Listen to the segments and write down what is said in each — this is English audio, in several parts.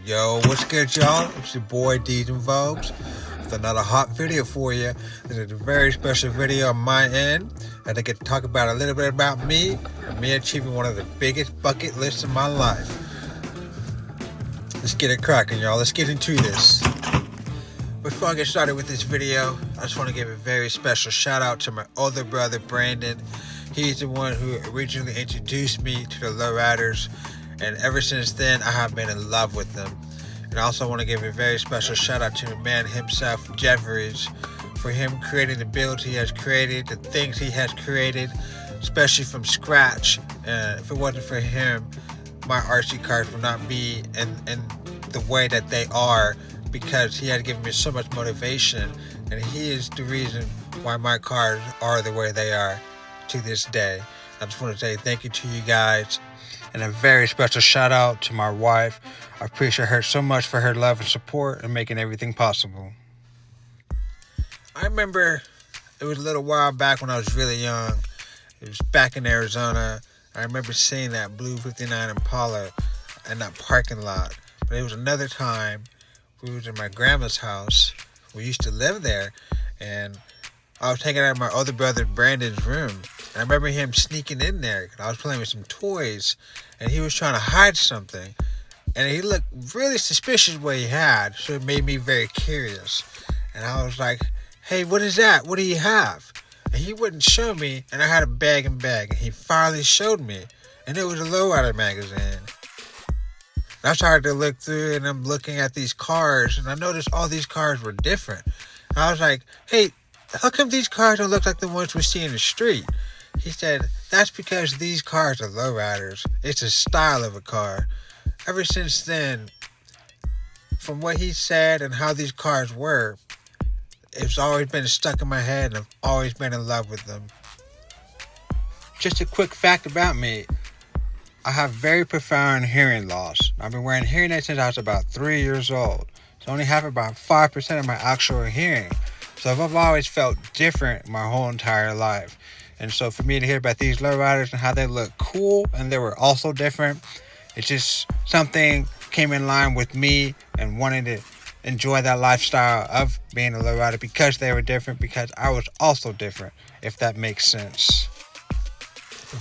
Yo, what's good, y'all? It's your boy Deeds and Vogues with another hot video for you. This is a very special video on my end, and I get to talk about a little bit about me and me achieving one of the biggest bucket lists of my life. Let's get it cracking, y'all. Let's get into this. Before I get started with this video, I just want to give a very special shout out to my older brother Brandon. He's the one who originally introduced me to the Lowriders, and ever since then I have been in love with them. And I also want to give a very special shout out to the man himself, Jevries, for him creating the builds he has created, the things he has created, especially from scratch. If it wasn't for him, my RC cars would not be in the way that they are, because he had given me so much motivation, and he is the reason why my cars are the way they are to this day. I just want to say thank you to you guys, and a very special shout out to my wife. I appreciate her so much for her love and support and making everything possible. I remember it was a little while back when I was really young. It was back in Arizona. I remember seeing that blue 59 Impala in that parking lot. But it was another time we was in my grandma's house. We used to live there, and I was hanging out in my older brother Brandon's room. And I remember him sneaking in there. I was playing with some toys, and he was trying to hide something. And he looked really suspicious what he had, so it made me very curious. And I was like, hey, what is that? What do you have? And he wouldn't show me, and I had a bag. And he finally showed me, and it was a Lowrider magazine. And I started to look through, and I'm looking at these cars, and I noticed all these cars were different. And I was like, hey, how come these cars don't look like the ones we see in the street? He said, that's because these cars are Lowriders. It's a style of a car. Ever since then, from what he said and how these cars were, it's always been stuck in my head, and I've always been in love with them. Just a quick fact about me. I have very profound hearing loss. I've been wearing hearing aids since I was about 3 years old. So I only have about 5% of my actual hearing. So I've always felt different my whole entire life. And so for me to hear about these Lowriders and how they look cool and they were also different, it's just something came in line with me and wanting to enjoy that lifestyle of being a Lowrider because they were different, because I was also different, if that makes sense.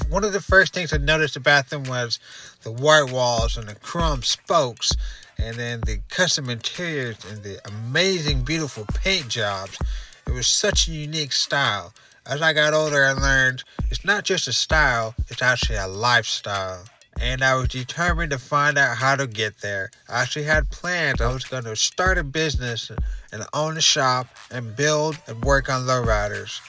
One of the first things I noticed about them was the white walls and the chrome spokes, and then the custom interiors and the amazing, beautiful paint jobs. It was such a unique style. As I got older, I learned it's not just a style, it's actually a lifestyle. And I was determined to find out how to get there. I actually had plans. I was going to start a business and own a shop and build and work on Lowriders.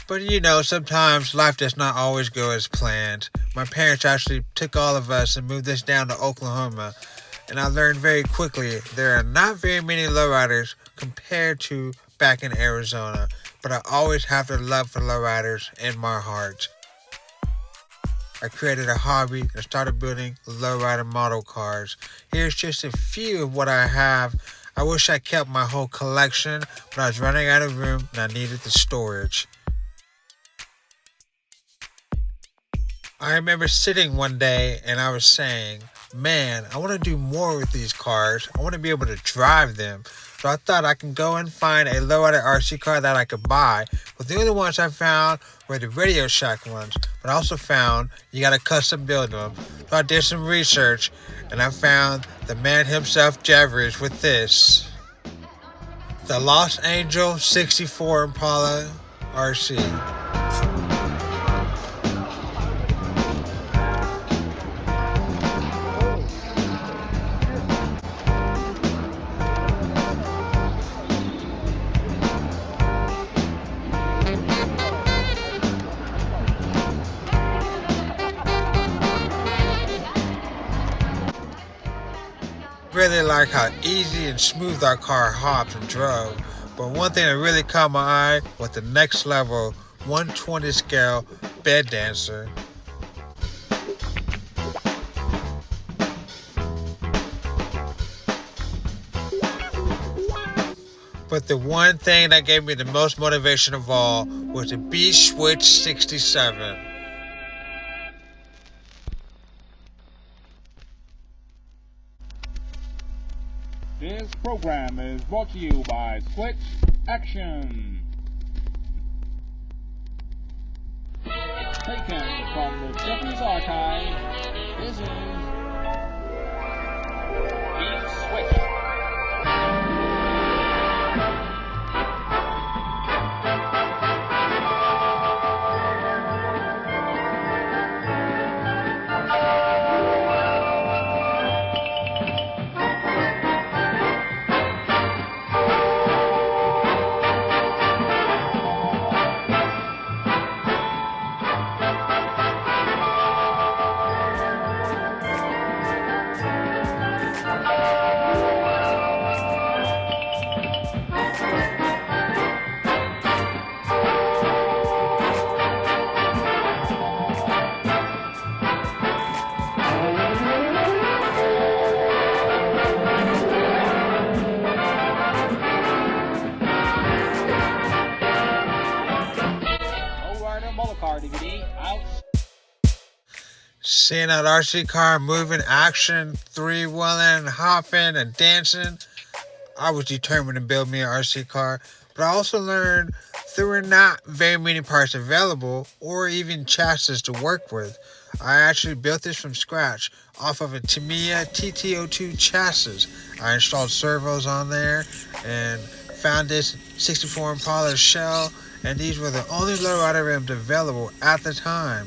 But you know, sometimes life does not always go as planned. My parents actually took all of us and moved us down to Oklahoma. And I learned very quickly there are not very many Lowriders compared to back in Arizona. But I always have the love for Lowriders in my heart. I created a hobby and started building Lowrider model cars. Here's just a few of what I have. I wish I kept my whole collection, but I was running out of room and I needed the storage. I remember sitting one day and I was saying, man, I want to do more with these cars. I want to be able to drive them. So I thought I can go and find a Lowrider RC car that I could buy. But the only ones I found were the Radio Shack ones. But I also found you got to custom build them. So I did some research and I found the man himself, Jevries, with this. The Los Angeles 64 Impala RC. Really like how easy and smooth our car hopped and drove, but one thing that really caught my eye was the next level 120 scale bed dancer. But the one thing that gave me the most motivation of all was the B-Switch 67. This program is brought to you by Switch Action. Taken from the Jevries archive, this is Beat Switch. Seeing that RC car moving, action, three-wheeling, hopping, and dancing, I was determined to build me an RC car. But I also learned there were not very many parts available or even chassis to work with. I actually built this from scratch off of a Tamiya TT02 chassis. I installed servos on there and found this 64 Impala shell, and these were the only lowrider rims available at the time.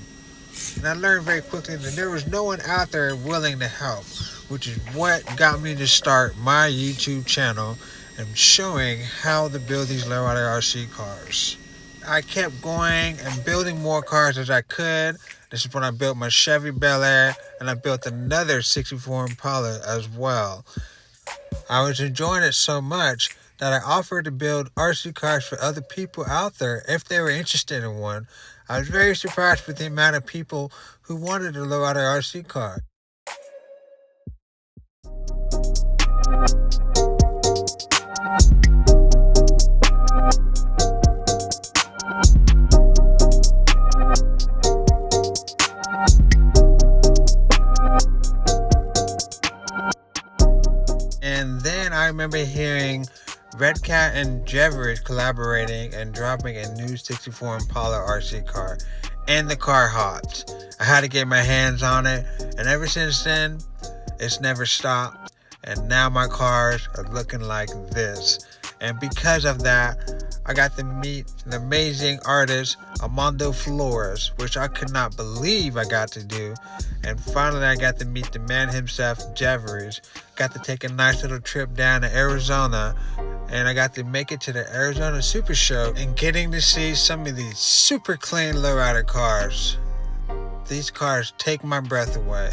And I learned very quickly that there was no one out there willing to help, which is what got me to start my YouTube channel and showing how to build these Lowrider RC cars. I kept going and building more cars as I could. This is when I built my Chevy Bel Air, and I built another 64 Impala as well. I was enjoying it so much that I offered to build RC cars for other people out there if they were interested in one. I was very surprised with the amount of people who wanted a Lowrider RC car. And then I remember hearing Red Cat and Jevries collaborating and dropping a new 64 Impala RC car, and the car hopped. I had to get my hands on it, and ever since then, it's never stopped, and now my cars are looking like this. And because of that, I got to meet an amazing artist, Armando Flores, which I could not believe I got to do. And finally, I got to meet the man himself, Jevries. Got to take a nice little trip down to Arizona, and I got to make it to the Arizona Super Show and getting to see some of these super clean lowrider cars. These cars take my breath away.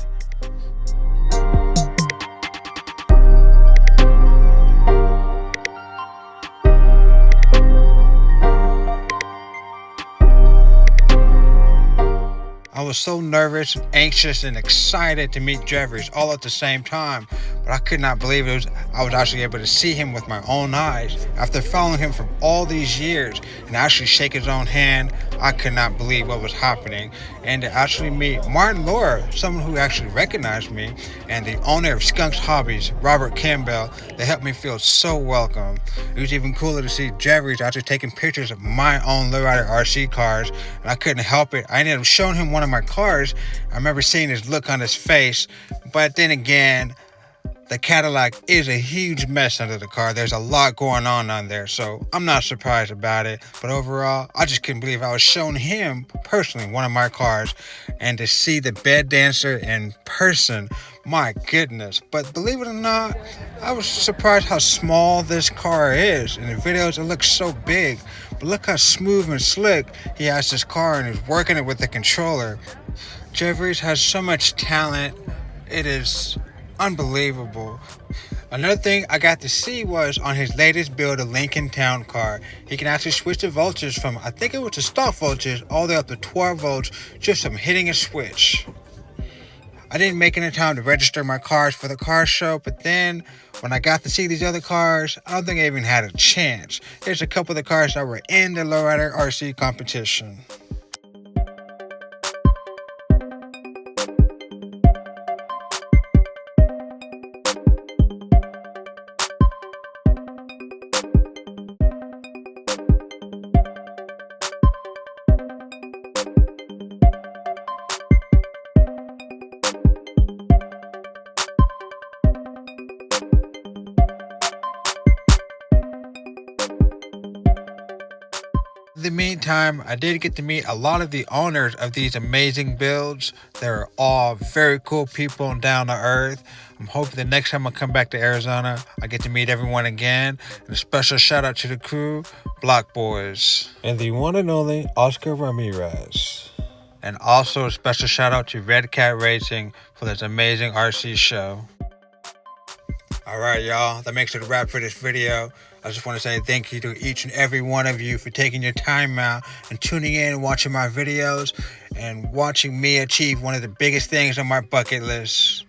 I was so nervous, anxious, and excited to meet Jevries all at the same time, but I could not believe I was actually able to see him with my own eyes. After following him for all these years and actually shake his own hand, I could not believe what was happening. And to actually meet Martin Laura, someone who actually recognized me, and the owner of Skunk's Hobbies, Robert Campbell, they helped me feel so welcome. It was even cooler to see Jevries actually taking pictures of my own Lowrider RC cars, and I couldn't help it. I ended up showing him one of my cars. I remember seeing his look on his face, but then again, the Cadillac is a huge mess under the car. There's a lot going on there, so I'm not surprised about it. But overall, I just couldn't believe I was showing him personally one of my cars, and to see the bed dancer in person, my goodness. But believe it or not, I was surprised how small this car is. In the videos, it looks so big, but look how smooth and slick he has this car, and he's working it with the controller. Jevries has so much talent. It is unbelievable. Another thing I got to see was on his latest build, a Lincoln Town car. He can actually switch the voltage from, I think it was the stock voltage, all the way up to 12 volts just from hitting a switch. I didn't make any time to register my cars for the car show, but then when I got to see these other cars, I don't think I even had a chance. There's a couple of the cars that were in the Lowrider RC competition. the meantime, I did get to meet a lot of the owners of these amazing builds. They're all very cool people and down to earth. I'm hoping the next time I come back to Arizona, I get to meet everyone again. And a special shout out to the crew, Block Boys, and the one and only Oscar Ramirez. And also a special shout out to Red Cat Racing for this amazing RC show. Alright y'all, that makes it a wrap for this video. I just want to say thank you to each and every one of you for taking your time out and tuning in and watching my videos and watching me achieve one of the biggest things on my bucket list.